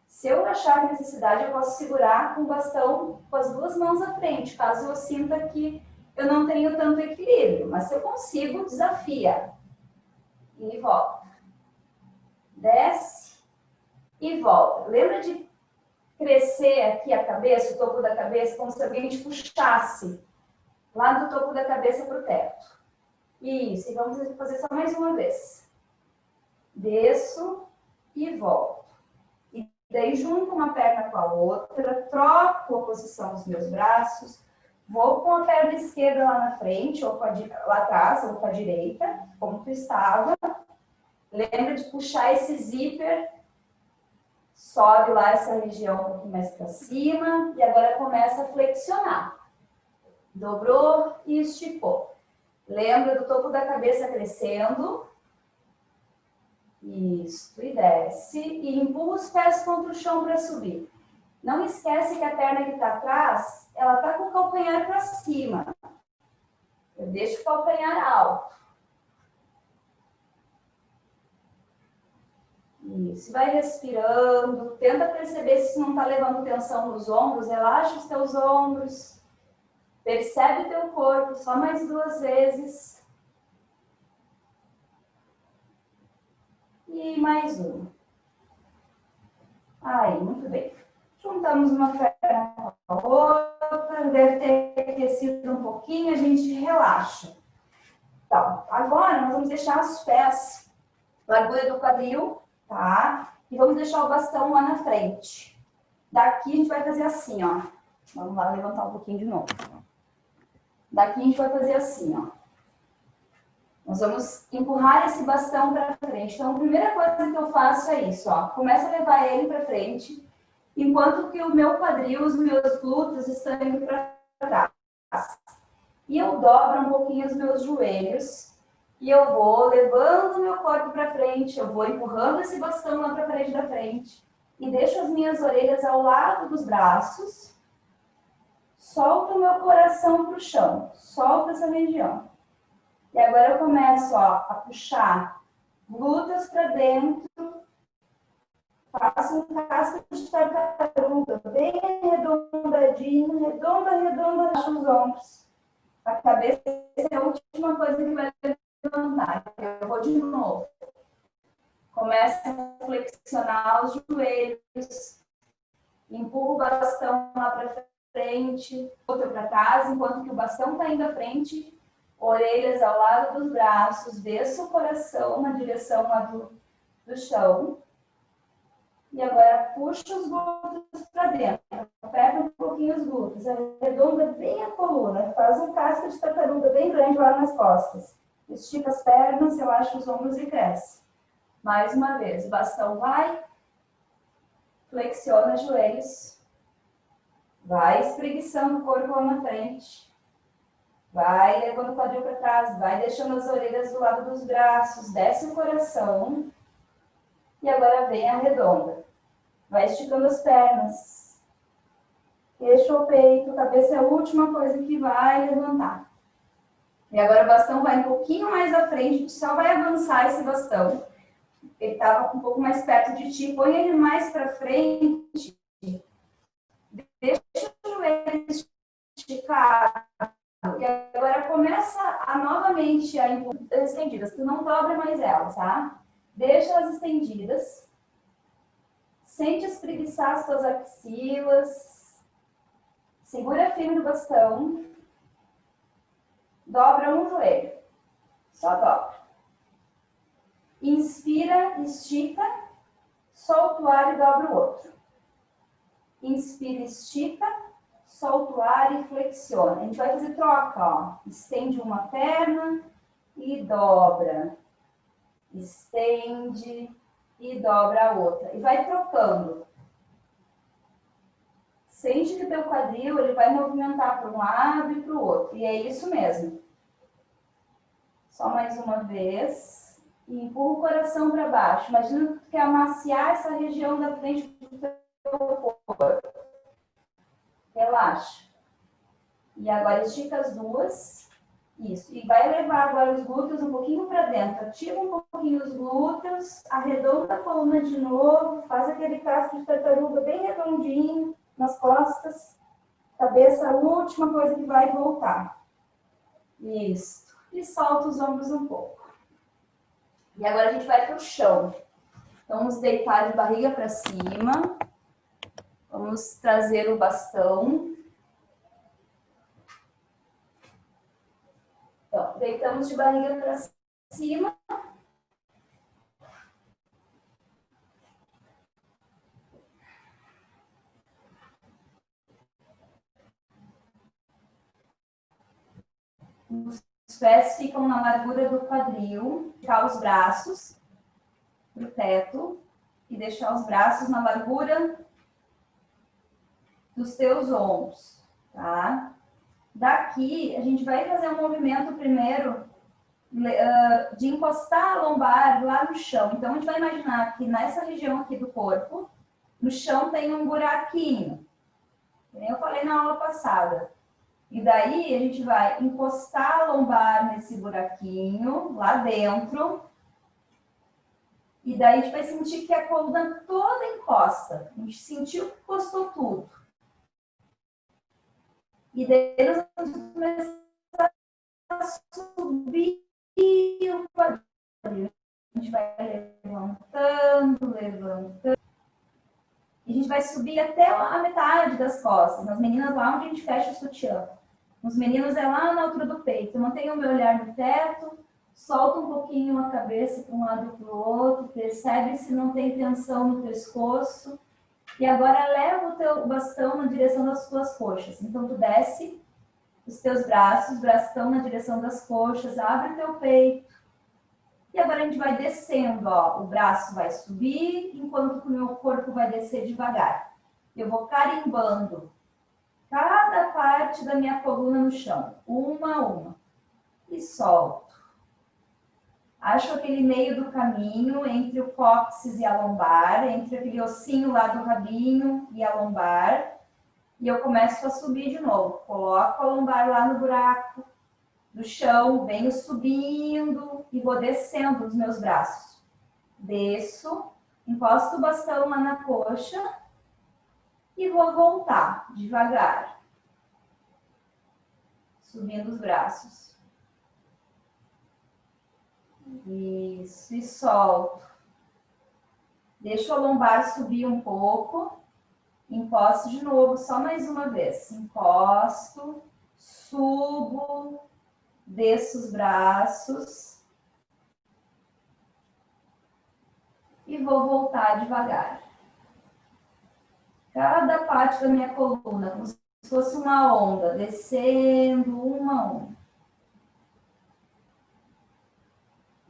Se eu achar necessidade, eu posso segurar com o bastão com as 2 mãos à frente, caso eu sinta que eu não tenho tanto equilíbrio. Mas se eu consigo, desafia. E volta. Desce e volta. Lembra de crescer aqui a cabeça, o topo da cabeça, como se alguém te puxasse lá do topo da cabeça para o teto. Isso, e vamos fazer só mais uma vez. Desço e volto. E daí junto uma perna com a outra, troco a posição dos meus braços, vou com a perna esquerda lá na frente, ou lá atrás, ou com a direita, como tu estava. Lembra de puxar esse zíper, sobe lá essa região um pouquinho mais para cima, e agora começa a flexionar. Dobrou e esticou. Lembra do topo da cabeça crescendo. Isso, e desce. E empurra os pés contra o chão para subir. Não esquece que a perna que está atrás, ela está com o calcanhar para cima. Eu deixo o calcanhar alto. Isso, vai respirando. Tenta perceber se não está levando tensão nos ombros. Relaxa os teus ombros. Percebe o teu corpo, só mais 2 vezes. E mais uma. Aí, muito bem. Juntamos uma perna com a outra, deve ter aquecido um pouquinho, a gente relaxa. Então, agora nós vamos deixar os pés, largura do quadril, tá? E vamos deixar o bastão lá na frente. Daqui a gente vai fazer assim, ó. Vamos lá levantar um pouquinho de novo. Daqui a gente vai fazer assim, ó. Nós vamos empurrar esse bastão para frente. Então, a primeira coisa que eu faço é isso, ó. Começa a levar ele para frente, enquanto que o meu quadril, os meus glúteos estão indo para trás. E eu dobro um pouquinho os meus joelhos. E eu vou levando o meu corpo para frente. Eu vou empurrando esse bastão lá para a parede da frente. E deixo as minhas orelhas ao lado dos braços. Solto o meu coração para o chão. Solto essa região. E agora eu começo, ó, a puxar glúteos para dentro. Faça um casco de tartaruga, bem arredondadinho, redonda, redonda, baixa os ombros. A cabeça é a última coisa que vai levantar. Eu vou de novo. Começa a flexionar os joelhos, empurra o bastão lá para frente, outro para trás, enquanto que o bastão está indo à frente, orelhas ao lado dos braços, desça o coração na direção lá do chão. E agora puxa os glúteos para dentro, aperta um pouquinho os glúteos, arredonda bem a coluna, faz um casco de tartaruga bem grande lá nas costas. Estica as pernas, relaxa os ombros e cresce. Mais uma vez, o bastão vai, flexiona os joelhos, vai espreguiçando o corpo lá na frente, vai levando o quadril para trás, vai deixando as orelhas do lado dos braços, desce o coração e agora vem a redonda. Vai esticando as pernas, fecha o peito, a cabeça é a última coisa que vai levantar. E agora o bastão vai um pouquinho mais à frente, a gente só vai avançar esse bastão. Ele estava um pouco mais perto de ti, põe ele mais para frente, deixa o joelho esticado. E agora começa a novamente a empurrar as estendidas, tu não dobra mais elas, tá? Deixa elas estendidas. Sente espreguiçar as tuas axilas. Segura firme no bastão. Dobra um joelho. Só dobra. Inspira, estica. Solta o ar e dobra o outro. Inspira, estica. Solta o ar e flexiona. A gente vai fazer troca, ó. Estende uma perna e dobra. Estende e dobra a outra. E vai trocando. Sente que o teu quadril ele vai movimentar para um lado e para o outro. E é isso mesmo. Só mais uma vez. E empurra o coração para baixo. Imagina que tu quer amaciar essa região da frente do teu corpo. Relaxa. E agora estica as duas. Isso. E vai levar agora os glúteos um pouquinho para dentro. Ativa um pouquinho os glúteos. Arredonda a coluna de novo. Faz aquele casco de tartaruga bem redondinho nas costas. Cabeça, a última coisa que vai voltar. Isso. E solta os ombros um pouco. E agora a gente vai para o chão. Então, vamos deitar de barriga para cima. Vamos trazer o bastão. Então, deitamos de barriga para cima. Os pés ficam na largura do quadril. Deixar os braços para o teto. E deixar os braços na largura dos teus ombros, tá? Daqui, a gente vai fazer um movimento primeiro de encostar a lombar lá no chão. Então, a gente vai imaginar que nessa região aqui do corpo, no chão tem um buraquinho. Que nem eu falei na aula passada. E daí, a gente vai encostar a lombar nesse buraquinho, lá dentro. E daí, a gente vai sentir que a coluna toda encosta. A gente sentiu que encostou tudo. E daí, nós vamos começar a subir o quadril. A gente vai levantando, levantando. E a gente vai subir até a metade das costas. Nas meninas, lá onde a gente fecha o sutiã. Nos meninos, é lá na altura do peito. Mantenha o meu olhar no teto. Solta um pouquinho a cabeça para um lado e para o outro. Percebe se não tem tensão no pescoço. E agora leva o teu bastão na direção das tuas coxas. Então, tu desce os teus braços, bastão na direção das coxas, abre o teu peito. E agora a gente vai descendo, ó. O braço vai subir, enquanto que o meu corpo vai descer devagar. Eu vou carimbando cada parte da minha coluna no chão, uma a uma. E solto. Acho aquele meio do caminho entre o cóccix e a lombar, entre aquele ossinho lá do rabinho e a lombar. E eu começo a subir de novo. Coloco a lombar lá no buraco do chão, venho subindo e vou descendo os meus braços. Desço, Encosto o bastão lá na coxa e vou voltar devagar, subindo os braços. Isso, e solto. Deixo a lombar subir um pouco. Encosto de novo, só mais uma vez. Encosto, subo, desço os braços. E vou voltar devagar. Cada parte da minha coluna, como se fosse uma onda, descendo uma a uma.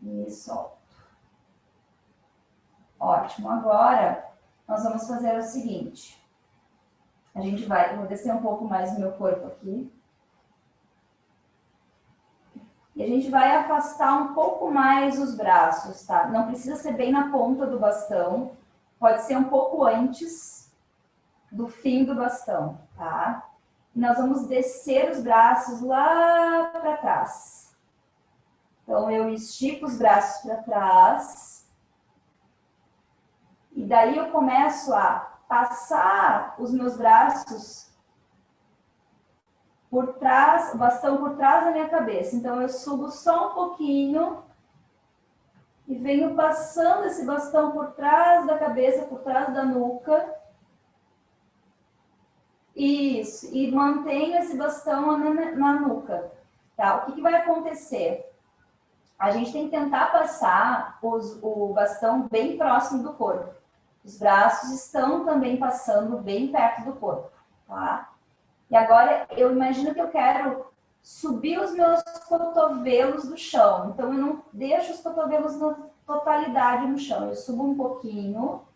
E solto. Ótimo. Agora, nós vamos fazer o seguinte. Eu vou descer um pouco mais o meu corpo aqui. E a gente vai afastar um pouco mais os braços, tá? Não precisa ser bem na ponta do bastão. Pode ser um pouco antes do fim do bastão, tá? E nós vamos descer os braços lá para trás. Então, eu estico os braços para trás. E daí eu começo a passar os meus braços por trás, o bastão por trás da minha cabeça. Então, eu subo só um pouquinho e venho passando esse bastão por trás da cabeça, por trás da nuca. Isso, e mantenho esse bastão na nuca. Tá? O que vai acontecer? A gente tem que tentar passar o bastão bem próximo do corpo. Os braços estão também passando bem perto do corpo, tá? E agora eu imagino que eu quero subir os meus cotovelos do chão. Então eu não deixo os cotovelos na totalidade no chão. Eu subo um pouquinho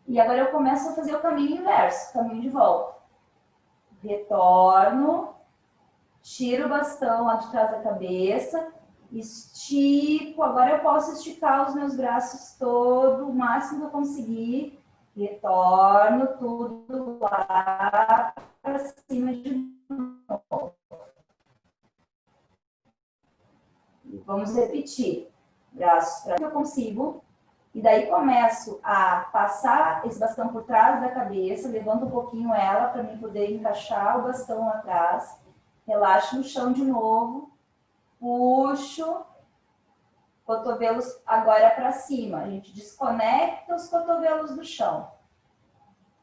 e agora eu começo a fazer o caminho inverso, caminho de volta. Retorno, tiro o bastão lá de trás da cabeça, estico. Agora eu posso esticar os meus braços todo, o máximo que eu conseguir. Retorno tudo lá para cima de novo. E vamos repetir. Braços para que eu consigo. E daí começo a passar esse bastão por trás da cabeça, levanto um pouquinho ela para mim poder encaixar o bastão lá atrás. Relaxo no chão de novo. Puxo. Cotovelos agora para cima. A gente desconecta os cotovelos do chão.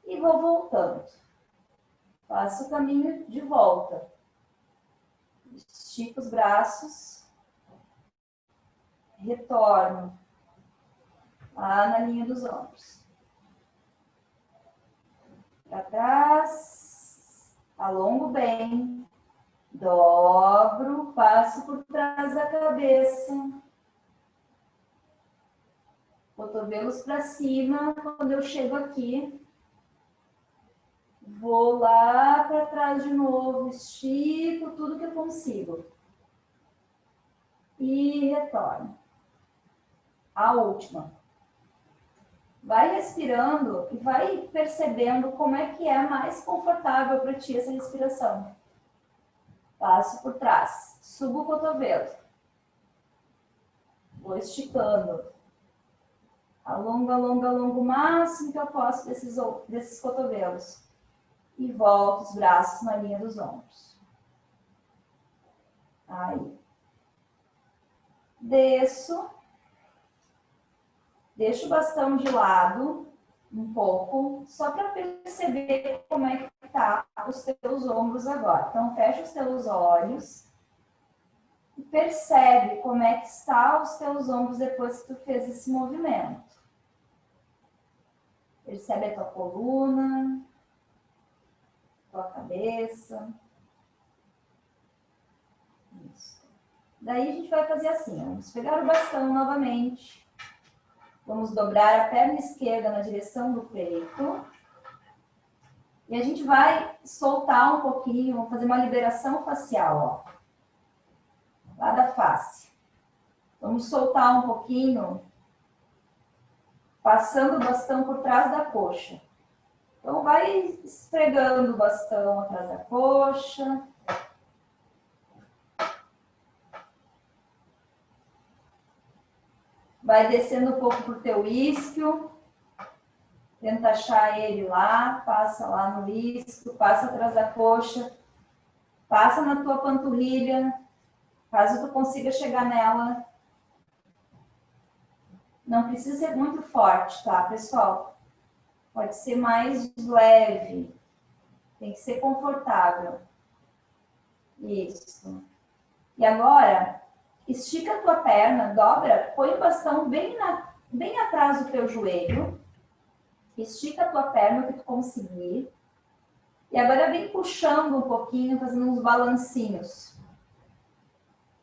E vou voltando. Faço o caminho de volta. Estico os braços. Retorno. Lá na linha dos ombros. Para trás. Alongo bem. Dobro. Passo por trás da cabeça. Cotovelos para cima. Quando eu chego aqui, vou lá para trás de novo. Estico tudo que eu consigo. E retorno. A última. Vai respirando e vai percebendo como é que é mais confortável para ti essa respiração. Passo por trás. Subo o cotovelo. Vou esticando. Alongo, alongo, alongo o máximo que eu posso desses cotovelos. E volto os braços na linha dos ombros. Aí. Desço. Deixo o bastão de lado um pouco, só para perceber como é que tá os teus ombros agora. Então, fecha os teus olhos e percebe como é que está os teus ombros depois que tu fez esse movimento. Percebe a tua coluna, tua cabeça. Isso. Daí a gente vai fazer assim, vamos pegar o bastão novamente. Vamos dobrar a perna esquerda na direção do peito. E a gente vai soltar um pouquinho, vamos fazer uma liberação facial, ó. Lá da face. Vamos soltar um pouquinho, passando o bastão por trás da coxa. Então, vai esfregando o bastão atrás da coxa. Vai descendo um pouco pro teu isquio. Tenta achar ele lá, passa lá no isquio, passa atrás da coxa, passa na tua panturrilha, caso tu consiga chegar nela. Não precisa ser muito forte, tá, pessoal? Pode ser mais leve. Tem que ser confortável. Isso. E agora, estica a tua perna, dobra, põe o bastão bem atrás do teu joelho. Estica a tua perna o que tu conseguir. E agora vem puxando um pouquinho, fazendo uns balancinhos.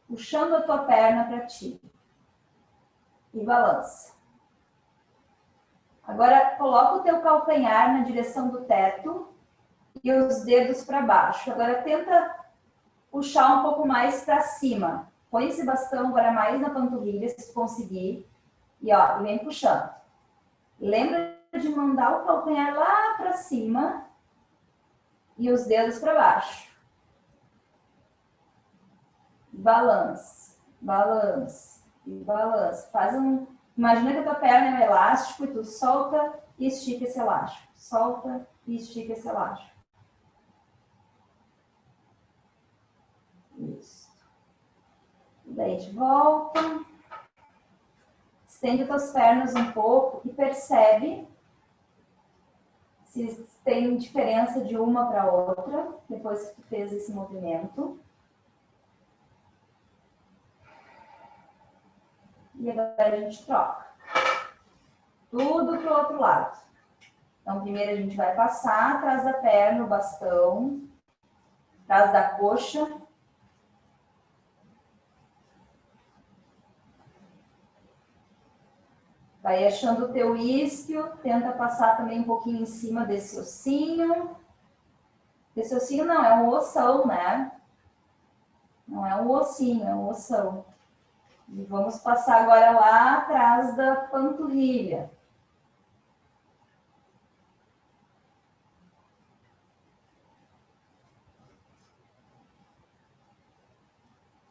Puxando a tua perna para ti. E balança. Agora, coloca o teu calcanhar na direção do teto e os dedos para baixo. Agora, tenta puxar um pouco mais para cima. Põe esse bastão agora mais na panturrilha, se conseguir. E ó, vem puxando. Lembra de mandar o calcanhar lá para cima e os dedos para baixo. Balança, balança e balança. Imagina que a tua perna é um elástico e tu solta e estica esse elástico. Solta e estica esse elástico. Isso. E daí de volta. Estende tuas pernas um pouco e percebe se tem diferença de uma para outra, depois que tu fez esse movimento. E agora a gente troca. Tudo pro outro lado. Então, primeiro a gente vai passar atrás da perna, o bastão, atrás da coxa. Vai achando o teu isquio, tenta passar também um pouquinho em cima desse ossinho. Esse ossinho não, é um ossão, né? Não é um ossinho, é um ossão. E vamos passar agora lá atrás da panturrilha.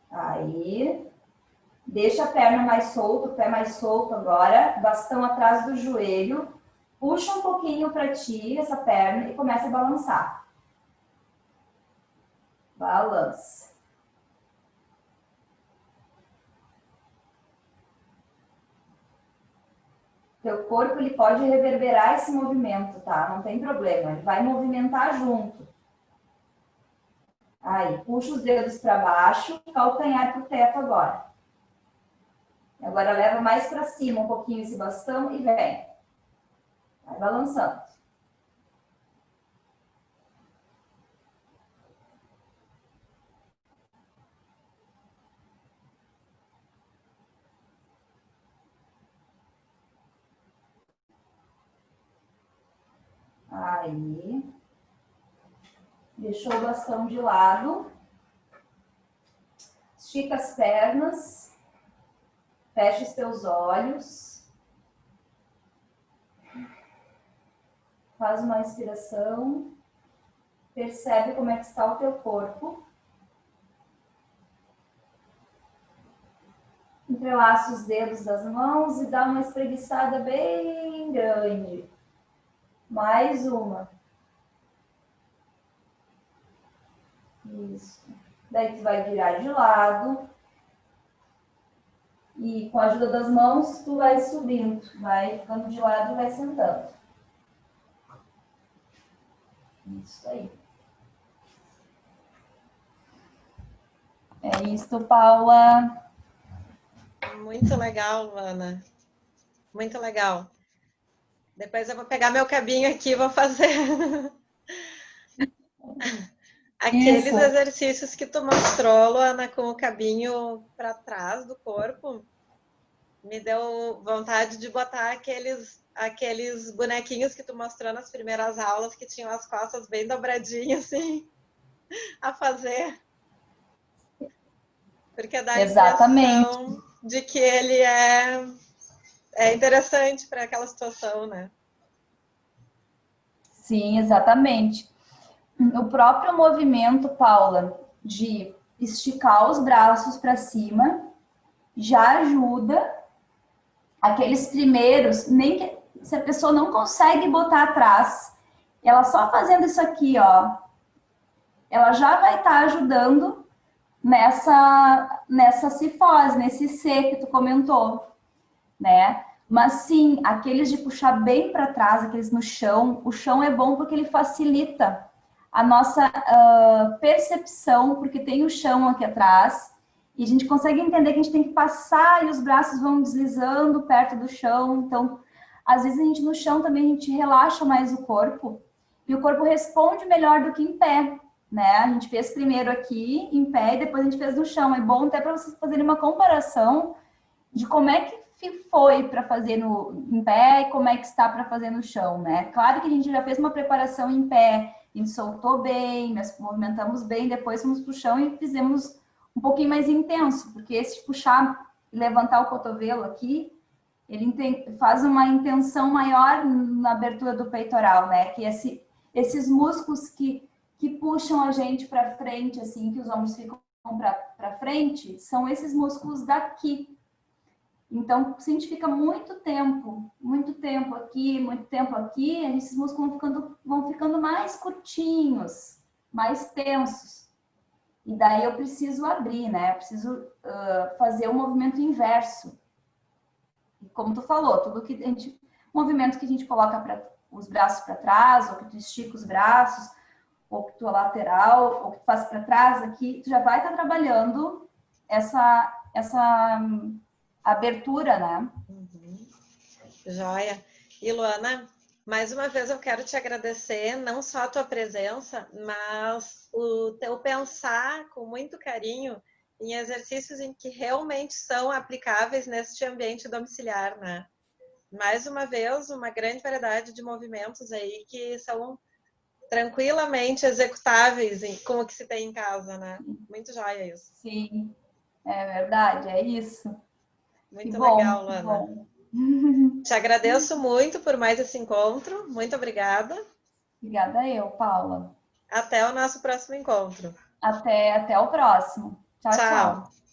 Aí, deixa a perna mais solta, o pé mais solto agora, bastão atrás do joelho, puxa um pouquinho para ti essa perna e começa a balançar. Balança. Teu corpo ele pode reverberar esse movimento, tá? Não tem problema, ele vai movimentar junto. Aí, puxa os dedos para baixo, calcanhar pro teto agora. Agora leva mais para cima um pouquinho esse bastão e vem. Vai balançando. Aí. Deixou o bastão de lado. Estica as pernas. Fecha os teus olhos. Faz uma inspiração. Percebe como é que está o teu corpo. Entrelaça os dedos das mãos e dá uma espreguiçada bem grande. Mais uma. Isso. Daí tu vai virar de lado. E com a ajuda das mãos, tu vai subindo. Vai ficando de lado e vai sentando. Isso aí. É isso, Paula.
Muito legal, Ana. Muito legal. Depois eu vou pegar meu cabinho aqui e vou fazer aqueles exercícios que tu mostrou, Luana, com o cabinho para trás do corpo. Me deu vontade de botar aqueles bonequinhos que tu mostrou nas primeiras aulas, que tinham as costas bem dobradinhas, assim, a fazer. Porque dá a impressão de que ele é interessante para aquela situação, né?
Sim, exatamente. O próprio movimento, Paula, de esticar os braços para cima, já ajuda aqueles primeiros, nem que se a pessoa não consegue botar atrás, ela só fazendo isso aqui, ó, ela já vai estar ajudando nessa cifose, nesse C que tu comentou, né? Mas sim, aqueles de puxar bem para trás, aqueles no chão, o chão é bom porque ele facilita a nossa percepção, porque tem o chão aqui atrás, e a gente consegue entender que a gente tem que passar e os braços vão deslizando perto do chão. Então, às vezes a gente no chão também a gente relaxa mais o corpo, e o corpo responde melhor do que em pé, né? A gente fez primeiro aqui em pé e depois a gente fez no chão. É bom até para vocês fazerem uma comparação de como é que foi para fazer em pé e como é que está para fazer no chão, né? Claro que a gente já fez uma preparação em pé, a gente soltou bem, nós movimentamos bem, depois fomos para o chão e fizemos um pouquinho mais intenso, porque esse puxar e levantar o cotovelo aqui, ele faz uma intenção maior na abertura do peitoral, né? Que esses músculos que puxam a gente para frente, assim, que os ombros ficam para frente, são esses músculos daqui. Então, se a gente fica muito tempo aqui, esses músculos vão ficando mais curtinhos, mais tensos. E daí eu preciso abrir, né? Eu preciso fazer o movimento inverso. E como tu falou, movimento que a gente coloca os braços para trás, ou que tu estica os braços, ou que tu lateral, ou que tu faz para trás aqui, tu já vai estar trabalhando essa abertura, né?
Uhum. Joia. E Luana, mais uma vez eu quero te agradecer, não só a tua presença, mas o teu pensar com muito carinho em exercícios em que realmente são aplicáveis neste ambiente domiciliar, né? Mais uma vez, uma grande variedade de movimentos aí que são tranquilamente executáveis com o que se tem em casa, né? Muito joia isso.
Sim, é verdade, é isso.
Muito legal, Luana.
Bom.
Te agradeço muito por mais esse encontro. Muito obrigada.
Obrigada eu, Paula.
Até o nosso próximo encontro.
Até o próximo. Tchau,
Tchau.
tchau.